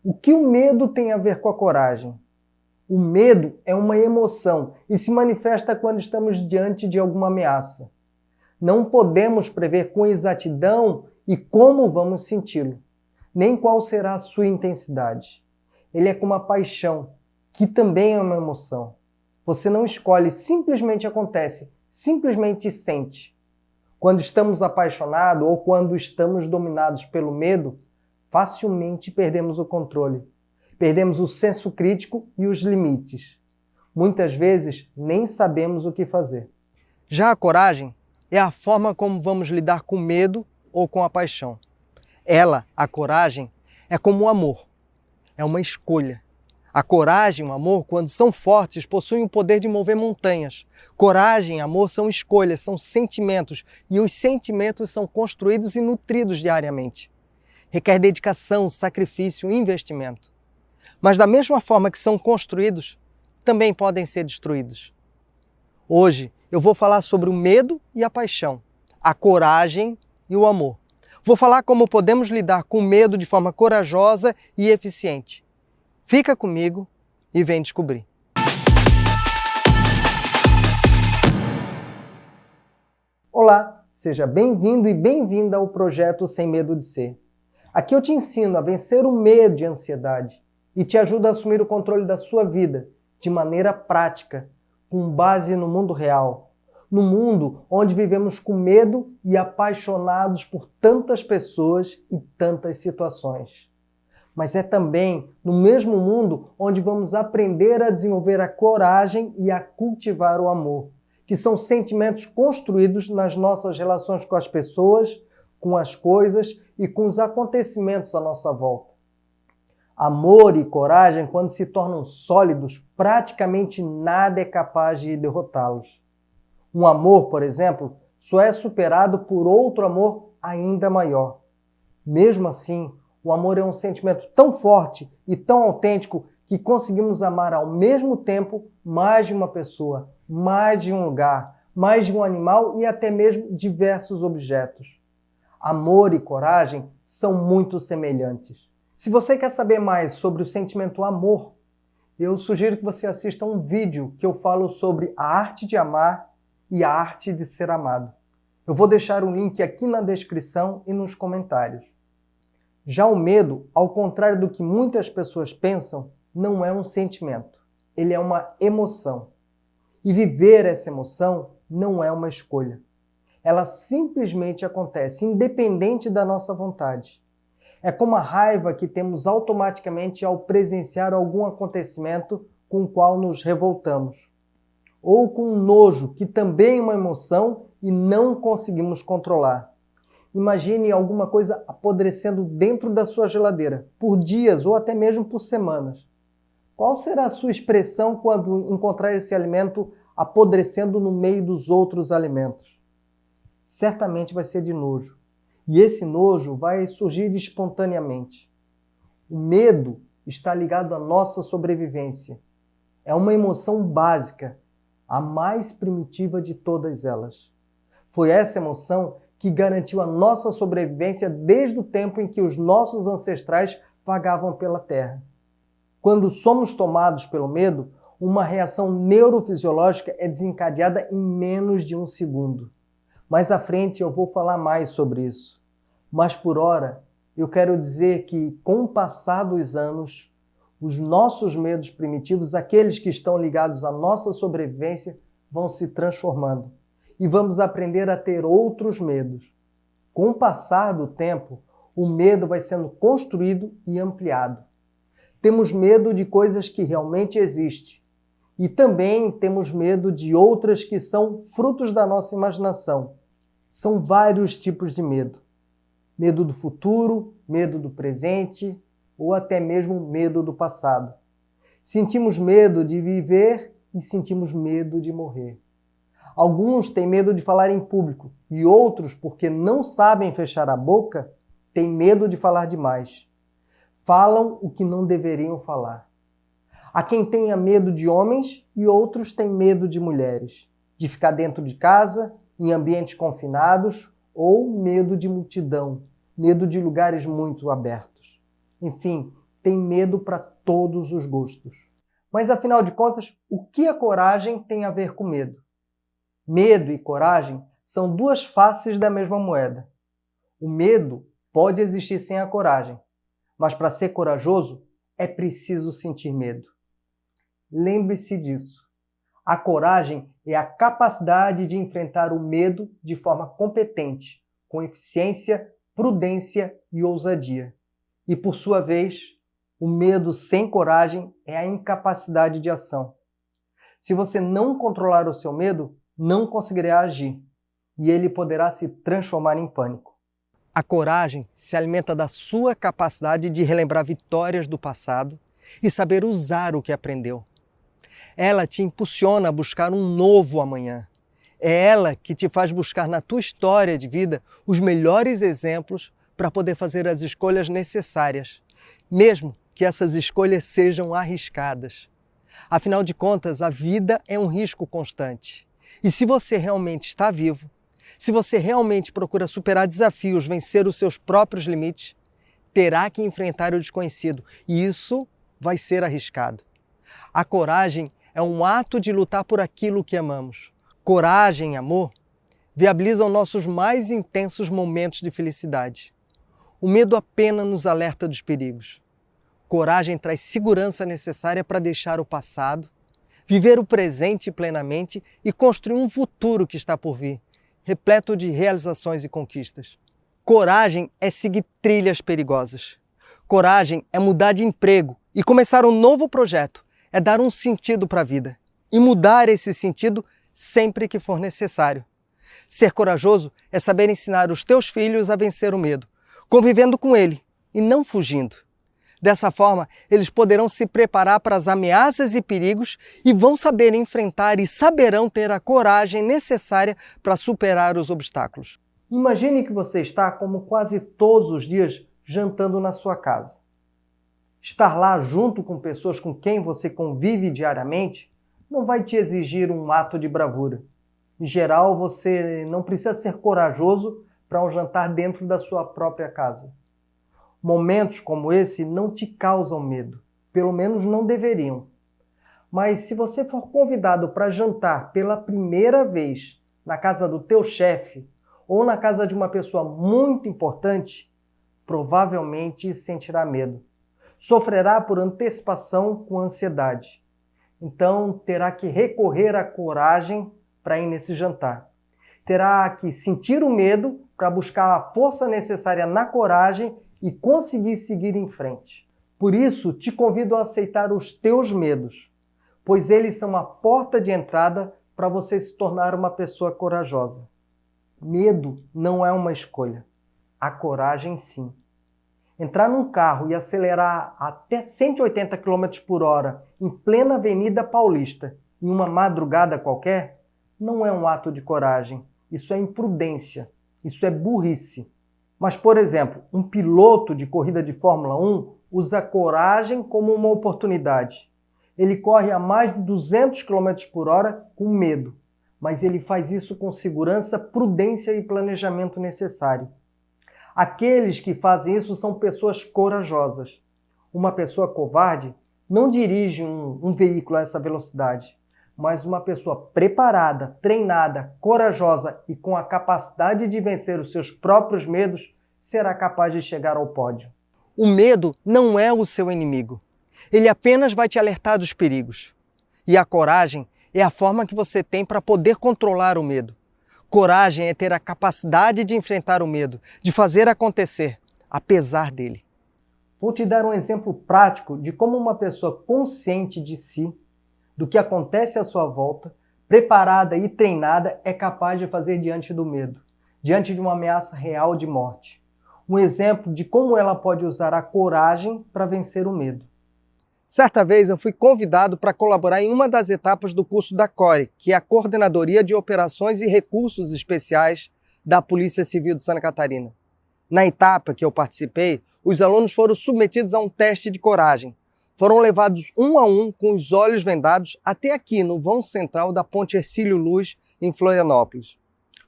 O que o medo tem a ver com a coragem? O medo é uma emoção e se manifesta quando estamos diante de alguma ameaça. Não podemos prever com exatidão e como vamos senti-lo, nem qual será a sua intensidade. Ele é como a paixão, que também é uma emoção. Você não escolhe, simplesmente acontece, simplesmente sente. Quando estamos apaixonados ou quando estamos dominados pelo medo, facilmente perdemos o controle. Perdemos o senso crítico e os limites. Muitas vezes nem sabemos o que fazer. Já a coragem é a forma como vamos lidar com o medo ou com a paixão. Ela, a coragem, é como o amor. É uma escolha. A coragem e o amor, quando são fortes, possuem o poder de mover montanhas. Coragem e amor são escolhas, são sentimentos, e os sentimentos são construídos e nutridos diariamente. Requer dedicação, sacrifício e investimento. Mas da mesma forma que são construídos, também podem ser destruídos. Hoje eu vou falar sobre o medo e a paixão, a coragem e o amor. Vou falar como podemos lidar com o medo de forma corajosa e eficiente. Fica comigo e vem descobrir. Olá, seja bem-vindo e bem-vinda ao projeto Sem Medo de Ser. Aqui eu te ensino a vencer o medo e a ansiedade e te ajudo a assumir o controle da sua vida de maneira prática, com base no mundo real. No mundo onde vivemos com medo e apaixonados por tantas pessoas e tantas situações. Mas é também no mesmo mundo onde vamos aprender a desenvolver a coragem e a cultivar o amor, que são sentimentos construídos nas nossas relações com as pessoas, com as coisas e com os acontecimentos à nossa volta. Amor e coragem, quando se tornam sólidos, praticamente nada é capaz de derrotá-los. Um amor, por exemplo, só é superado por outro amor ainda maior. Mesmo assim, o amor é um sentimento tão forte e tão autêntico que conseguimos amar ao mesmo tempo mais de uma pessoa, mais de um lugar, mais de um animal e até mesmo diversos objetos. Amor e coragem são muito semelhantes. Se você quer saber mais sobre o sentimento amor, eu sugiro que você assista um vídeo que eu falo sobre a arte de amar e a arte de ser amado. Eu vou deixar o link aqui na descrição e nos comentários. Já o medo, ao contrário do que muitas pessoas pensam, não é um sentimento. Ele é uma emoção. E viver essa emoção não é uma escolha. Ela simplesmente acontece, independente da nossa vontade. É como a raiva que temos automaticamente ao presenciar algum acontecimento com o qual nos revoltamos. Ou com o nojo, que também é uma emoção e não conseguimos controlar. Imagine alguma coisa apodrecendo dentro da sua geladeira, por dias ou até mesmo por semanas. Qual será a sua expressão quando encontrar esse alimento apodrecendo no meio dos outros alimentos? Certamente vai ser de nojo. E esse nojo vai surgir espontaneamente. O medo está ligado à nossa sobrevivência. É uma emoção básica, a mais primitiva de todas elas. Foi essa emoção que garantiu a nossa sobrevivência desde o tempo em que os nossos ancestrais vagavam pela Terra. Quando somos tomados pelo medo, uma reação neurofisiológica é desencadeada em menos de um segundo. Mais à frente eu vou falar mais sobre isso. Mas por hora, eu quero dizer que com o passar dos anos, os nossos medos primitivos, aqueles que estão ligados à nossa sobrevivência, vão se transformando. E vamos aprender a ter outros medos. Com o passar do tempo, o medo vai sendo construído e ampliado. Temos medo de coisas que realmente existem. E também temos medo de outras que são frutos da nossa imaginação. São vários tipos de medo. Medo do futuro, medo do presente ou até mesmo medo do passado. Sentimos medo de viver e sentimos medo de morrer. Alguns têm medo de falar em público e outros, porque não sabem fechar a boca, têm medo de falar demais. Falam o que não deveriam falar. Há quem tenha medo de homens e outros têm medo de mulheres, de ficar dentro de casa, em ambientes confinados ou medo de multidão, medo de lugares muito abertos. Enfim, tem medo para todos os gostos. Mas afinal de contas, o que a coragem tem a ver com medo? Medo e coragem são duas faces da mesma moeda. O medo pode existir sem a coragem, mas para ser corajoso é preciso sentir medo. Lembre-se disso. A coragem é a capacidade de enfrentar o medo de forma competente, com eficiência, prudência e ousadia. E por sua vez, o medo sem coragem é a incapacidade de ação. Se você não controlar o seu medo, não conseguirá agir, e ele poderá se transformar em pânico. A coragem se alimenta da sua capacidade de relembrar vitórias do passado e saber usar o que aprendeu. Ela te impulsiona a buscar um novo amanhã. É ela que te faz buscar na tua história de vida os melhores exemplos para poder fazer as escolhas necessárias, mesmo que essas escolhas sejam arriscadas. Afinal de contas, a vida é um risco constante. E se você realmente está vivo, se você realmente procura superar desafios, vencer os seus próprios limites, terá que enfrentar o desconhecido. E isso vai ser arriscado. A coragem é um ato de lutar por aquilo que amamos. Coragem e amor viabilizam nossos mais intensos momentos de felicidade. O medo apenas nos alerta dos perigos. Coragem traz segurança necessária para deixar o passado, viver o presente plenamente e construir um futuro que está por vir, repleto de realizações e conquistas. Coragem é seguir trilhas perigosas. Coragem é mudar de emprego e começar um novo projeto. É dar um sentido para a vida e mudar esse sentido sempre que for necessário. Ser corajoso é saber ensinar os teus filhos a vencer o medo, convivendo com ele e não fugindo. Dessa forma, eles poderão se preparar para as ameaças e perigos e vão saber enfrentar e saberão ter a coragem necessária para superar os obstáculos. Imagine que você está, como quase todos os dias, jantando na sua casa. Estar lá junto com pessoas com quem você convive diariamente não vai te exigir um ato de bravura. Em geral, você não precisa ser corajoso para um jantar dentro da sua própria casa. Momentos como esse não te causam medo, pelo menos não deveriam. Mas se você for convidado para jantar pela primeira vez na casa do teu chefe ou na casa de uma pessoa muito importante, provavelmente sentirá medo. Sofrerá por antecipação com ansiedade. Então terá que recorrer à coragem para ir nesse jantar. Terá que sentir o medo para buscar a força necessária na coragem e conseguir seguir em frente. Por isso, te convido a aceitar os teus medos, pois eles são a porta de entrada para você se tornar uma pessoa corajosa. Medo não é uma escolha, a coragem sim. Entrar num carro e acelerar até 180 km por hora em plena Avenida Paulista, em uma madrugada qualquer, não é um ato de coragem. Isso é imprudência, isso é burrice. Mas, por exemplo, um piloto de corrida de Fórmula 1 usa a coragem como uma oportunidade. Ele corre a mais de 200 km por hora com medo, mas ele faz isso com segurança, prudência e planejamento necessário. Aqueles que fazem isso são pessoas corajosas. Uma pessoa covarde não dirige um veículo a essa velocidade, mas uma pessoa preparada, treinada, corajosa e com a capacidade de vencer os seus próprios medos será capaz de chegar ao pódio. O medo não é o seu inimigo. Ele apenas vai te alertar dos perigos. E a coragem é a forma que você tem para poder controlar o medo. Coragem é ter a capacidade de enfrentar o medo, de fazer acontecer, apesar dele. Vou te dar um exemplo prático de como uma pessoa consciente de si, do que acontece à sua volta, preparada e treinada, é capaz de fazer diante do medo, diante de uma ameaça real de morte. Um exemplo de como ela pode usar a coragem para vencer o medo. Certa vez eu fui convidado para colaborar em uma das etapas do curso da CORE, que é a Coordenadoria de Operações e Recursos Especiais da Polícia Civil de Santa Catarina. Na etapa que eu participei, os alunos foram submetidos a um teste de coragem. Foram levados um a um, com os olhos vendados, até aqui no vão central da Ponte Hercílio Luz, em Florianópolis.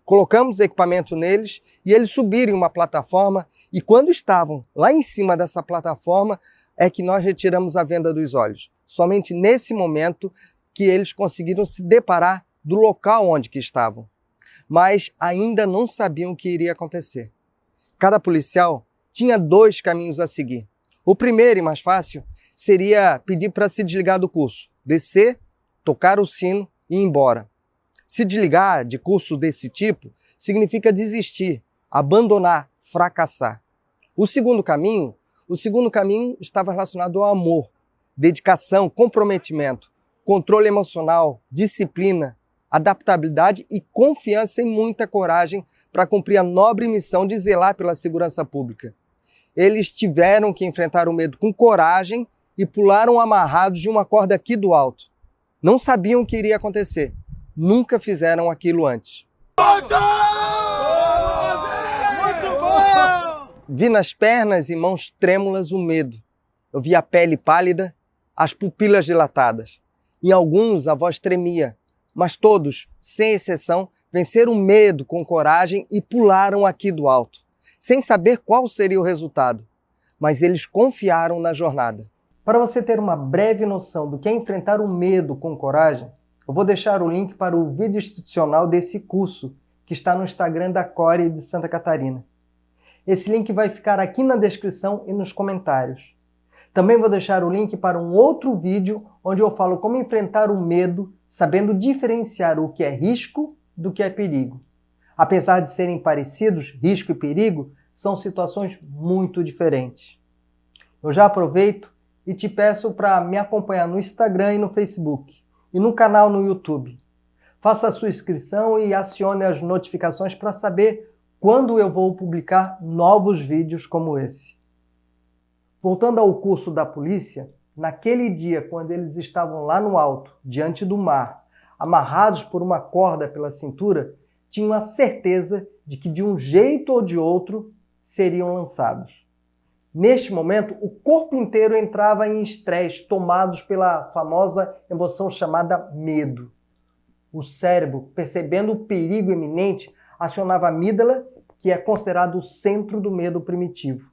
Colocamos equipamento neles e eles subiram em uma plataforma e quando estavam lá em cima dessa plataforma, é que nós retiramos a venda dos olhos. Somente nesse momento que eles conseguiram se deparar do local onde que estavam. Mas ainda não sabiam o que iria acontecer. Cada policial tinha 2 caminhos a seguir. O primeiro e mais fácil seria pedir para se desligar do curso, descer, tocar o sino e ir embora. Se desligar de curso desse tipo significa desistir, abandonar, fracassar. O segundo caminho estava relacionado ao amor, dedicação, comprometimento, controle emocional, disciplina, adaptabilidade e confiança e muita coragem para cumprir a nobre missão de zelar pela segurança pública. Eles tiveram que enfrentar o medo com coragem e pularam amarrados de uma corda aqui do alto. Não sabiam o que iria acontecer. Nunca fizeram aquilo antes. Vi nas pernas e mãos trêmulas o medo. Eu vi a pele pálida, as pupilas dilatadas. Em alguns a voz tremia, mas todos, sem exceção, venceram o medo com coragem e pularam aqui do alto, sem saber qual seria o resultado. Mas eles confiaram na jornada. Para você ter uma breve noção do que é enfrentar o medo com coragem, eu vou deixar o link para o vídeo institucional desse curso, que está no Instagram da Core de Santa Catarina. Esse link vai ficar aqui na descrição e nos comentários. Também vou deixar o link para um outro vídeo onde eu falo como enfrentar o medo, sabendo diferenciar o que é risco do que é perigo. Apesar de serem parecidos, risco e perigo são situações muito diferentes. Eu já aproveito e te peço para me acompanhar no Instagram e no Facebook, e no canal no YouTube. Faça a sua inscrição e acione as notificações para saber quando eu vou publicar novos vídeos como esse. Voltando ao curso da polícia, naquele dia quando eles estavam lá no alto, diante do mar, amarrados por uma corda pela cintura, tinham a certeza de que de um jeito ou de outro seriam lançados. Neste momento, o corpo inteiro entrava em estresse, tomados pela famosa emoção chamada medo. O cérebro, percebendo o perigo iminente, acionava a amígdala, que é considerado o centro do medo primitivo.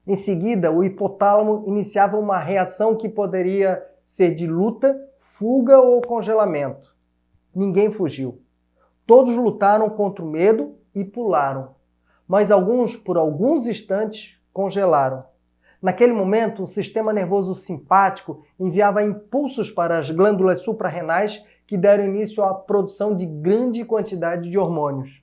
Em seguida, o hipotálamo iniciava uma reação que poderia ser de luta, fuga ou congelamento. Ninguém fugiu. Todos lutaram contra o medo e pularam. Mas alguns, por alguns instantes, congelaram. Naquele momento, o sistema nervoso simpático enviava impulsos para as glândulas suprarrenais que deram início à produção de grande quantidade de hormônios,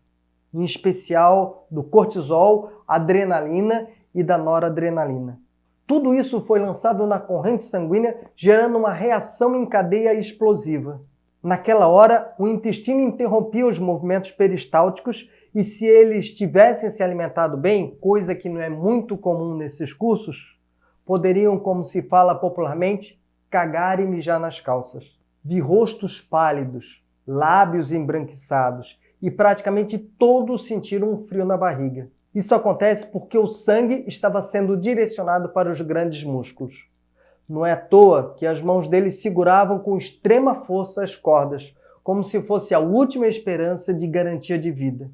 em especial do cortisol, adrenalina e da noradrenalina. Tudo isso foi lançado na corrente sanguínea, gerando uma reação em cadeia explosiva. Naquela hora, o intestino interrompia os movimentos peristálticos e se eles tivessem se alimentado bem, coisa que não é muito comum nesses cursos, poderiam, como se fala popularmente, cagar e mijar nas calças. Vi rostos pálidos, lábios embranquiçados e praticamente todos sentiram um frio na barriga. Isso acontece porque o sangue estava sendo direcionado para os grandes músculos. Não é à toa que as mãos dele seguravam com extrema força as cordas, como se fosse a última esperança de garantia de vida.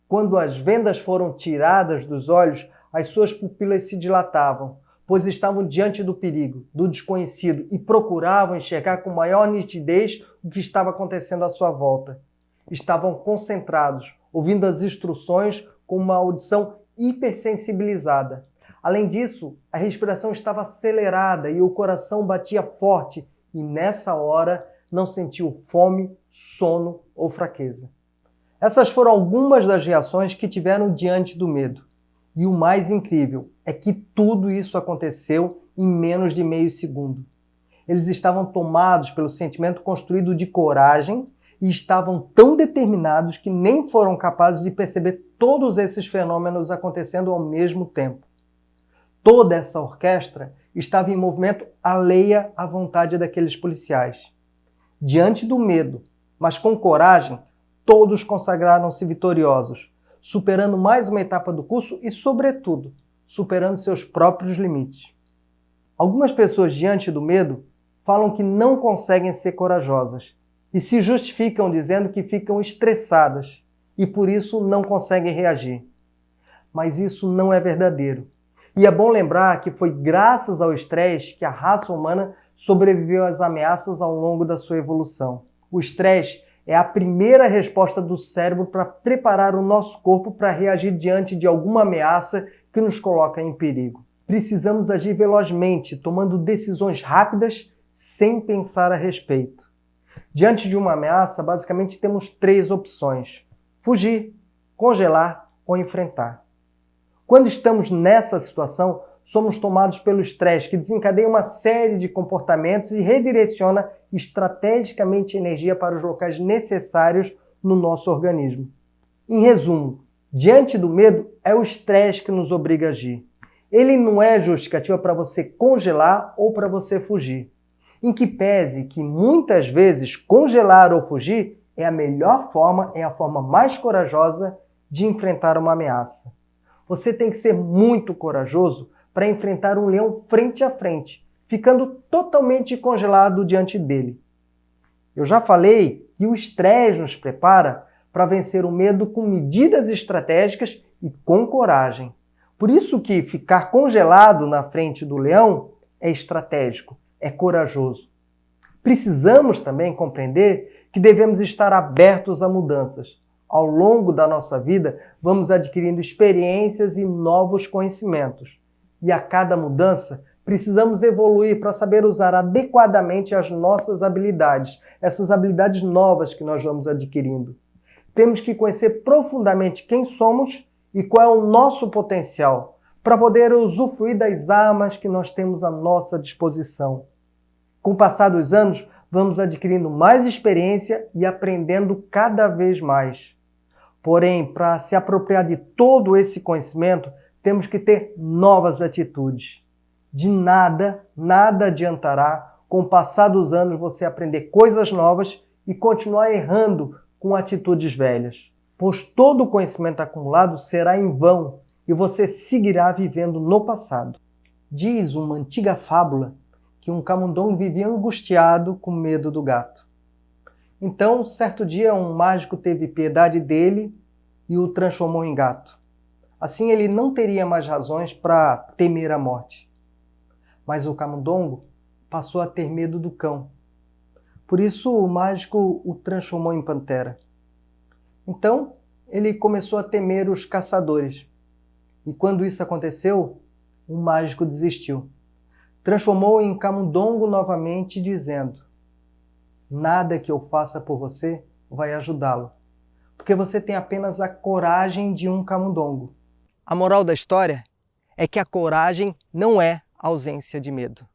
Quando as vendas foram tiradas dos olhos, as suas pupilas se dilatavam, pois estavam diante do perigo, do desconhecido e procuravam enxergar com maior nitidez o que estava acontecendo à sua volta. Estavam concentrados, ouvindo as instruções com uma audição hipersensibilizada. Além disso, a respiração estava acelerada e o coração batia forte e nessa hora não sentiu fome, sono ou fraqueza. Essas foram algumas das reações que tiveram diante do medo. E o mais incrível é que tudo isso aconteceu em menos de meio segundo. Eles estavam tomados pelo sentimento construído de coragem e estavam tão determinados que nem foram capazes de perceber todos esses fenômenos acontecendo ao mesmo tempo. Toda essa orquestra estava em movimento alheia à vontade daqueles policiais. Diante do medo, mas com coragem, todos consagraram-se vitoriosos, superando mais uma etapa do curso e, sobretudo, superando seus próprios limites. Algumas pessoas, diante do medo, falam que não conseguem ser corajosas e se justificam dizendo que ficam estressadas e por isso não conseguem reagir. Mas isso não é verdadeiro. E é bom lembrar que foi graças ao estresse que a raça humana sobreviveu às ameaças ao longo da sua evolução. O estresse é a primeira resposta do cérebro para preparar o nosso corpo para reagir diante de alguma ameaça que nos coloca em perigo. Precisamos agir velozmente, tomando decisões rápidas sem pensar a respeito. Diante de uma ameaça, basicamente temos 3 opções: fugir, congelar ou enfrentar. Quando estamos nessa situação, somos tomados pelo estresse, que desencadeia uma série de comportamentos e redireciona estrategicamente energia para os locais necessários no nosso organismo. Em resumo, diante do medo, é o estresse que nos obriga a agir. Ele não é justificativa para você congelar ou para você fugir. Em que pese que muitas vezes congelar ou fugir é a melhor forma, é a forma mais corajosa de enfrentar uma ameaça. Você tem que ser muito corajoso para enfrentar um leão frente a frente, ficando totalmente congelado diante dele. Eu já falei que o estresse nos prepara para vencer o medo com medidas estratégicas e com coragem. Por isso que ficar congelado na frente do leão é estratégico, é corajoso. Precisamos também compreender que devemos estar abertos a mudanças. Ao longo da nossa vida, vamos adquirindo experiências e novos conhecimentos. E a cada mudança, precisamos evoluir para saber usar adequadamente as nossas habilidades, essas habilidades novas que nós vamos adquirindo. Temos que conhecer profundamente quem somos e qual é o nosso potencial, para poder usufruir das armas que nós temos à nossa disposição. Com o passar dos anos, vamos adquirindo mais experiência e aprendendo cada vez mais. Porém, para se apropriar de todo esse conhecimento, temos que ter novas atitudes. De nada adiantará, com o passar dos anos, você aprender coisas novas e continuar errando com atitudes velhas. Pois todo o conhecimento acumulado será em vão e você seguirá vivendo no passado. Diz uma antiga fábula que um camundongo vivia angustiado com medo do gato. Então, certo dia, um mágico teve piedade dele e o transformou em gato. Assim, ele não teria mais razões para temer a morte. Mas o camundongo passou a ter medo do cão. Por isso, o mágico o transformou em pantera. Então, ele começou a temer os caçadores. E quando isso aconteceu, o mágico desistiu. Transformou em camundongo novamente, dizendo: nada que eu faça por você vai ajudá-lo, porque você tem apenas a coragem de um camundongo. A moral da história é que a coragem não é ausência de medo.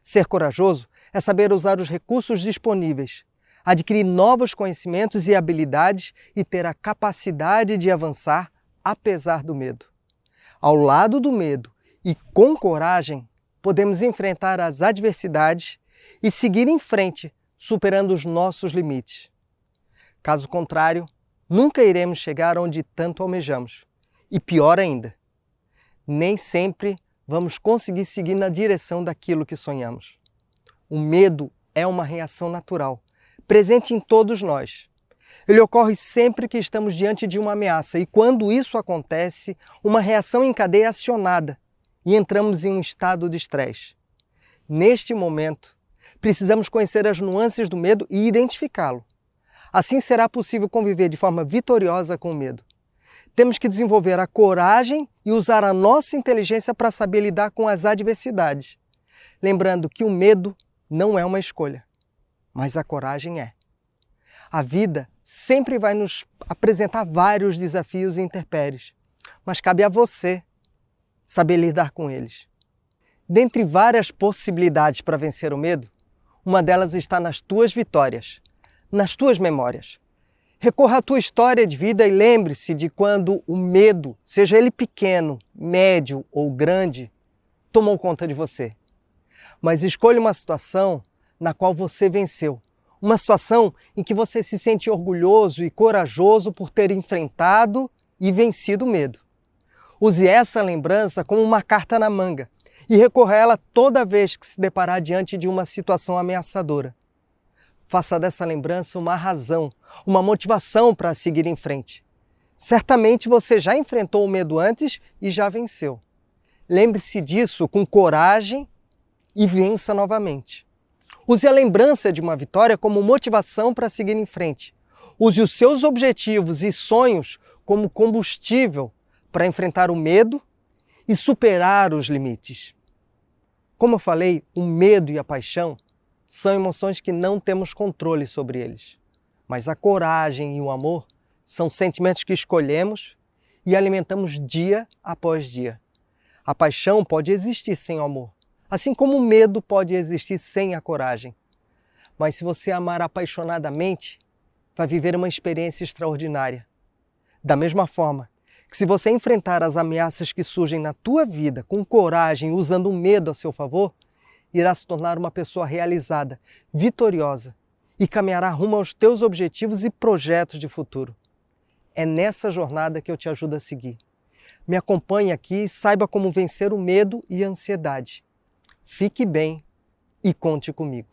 Ser corajoso é saber usar os recursos disponíveis, adquirir novos conhecimentos e habilidades e ter a capacidade de avançar apesar do medo. Ao lado do medo e com coragem, podemos enfrentar as adversidades e seguir em frente, superando os nossos limites. Caso contrário, nunca iremos chegar onde tanto almejamos. E pior ainda, nem sempre vamos conseguir seguir na direção daquilo que sonhamos. O medo é uma reação natural, presente em todos nós. Ele ocorre sempre que estamos diante de uma ameaça e quando isso acontece, uma reação em cadeia é acionada e entramos em um estado de estresse. Neste momento, precisamos conhecer as nuances do medo e identificá-lo. Assim será possível conviver de forma vitoriosa com o medo. Temos que desenvolver a coragem e usar a nossa inteligência para saber lidar com as adversidades. Lembrando que o medo não é uma escolha, mas a coragem é. A vida sempre vai nos apresentar vários desafios e intempéries, mas cabe a você saber lidar com eles. Dentre várias possibilidades para vencer o medo, uma delas está nas tuas vitórias, nas tuas memórias. Recorra à tua história de vida e lembre-se de quando o medo, seja ele pequeno, médio ou grande, tomou conta de você. Mas escolha uma situação na qual você venceu. Uma situação em que você se sente orgulhoso e corajoso por ter enfrentado e vencido o medo. Use essa lembrança como uma carta na manga e recorra a ela toda vez que se deparar diante de uma situação ameaçadora. Faça dessa lembrança uma razão, uma motivação para seguir em frente. Certamente você já enfrentou o medo antes e já venceu. Lembre-se disso com coragem e vença novamente. Use a lembrança de uma vitória como motivação para seguir em frente. Use os seus objetivos e sonhos como combustível para enfrentar o medo e superar os limites. Como eu falei, o medo e a paixão são emoções que não temos controle sobre eles. Mas a coragem e o amor são sentimentos que escolhemos e alimentamos dia após dia. A paixão pode existir sem o amor, assim como o medo pode existir sem a coragem. Mas se você amar apaixonadamente, vai viver uma experiência extraordinária. Da mesma forma que se você enfrentar as ameaças que surgem na tua vida com coragem, usando o medo a seu favor, irá se tornar uma pessoa realizada, vitoriosa e caminhará rumo aos teus objetivos e projetos de futuro. É nessa jornada que eu te ajudo a seguir. Me acompanhe aqui e saiba como vencer o medo e a ansiedade. Fique bem e conte comigo.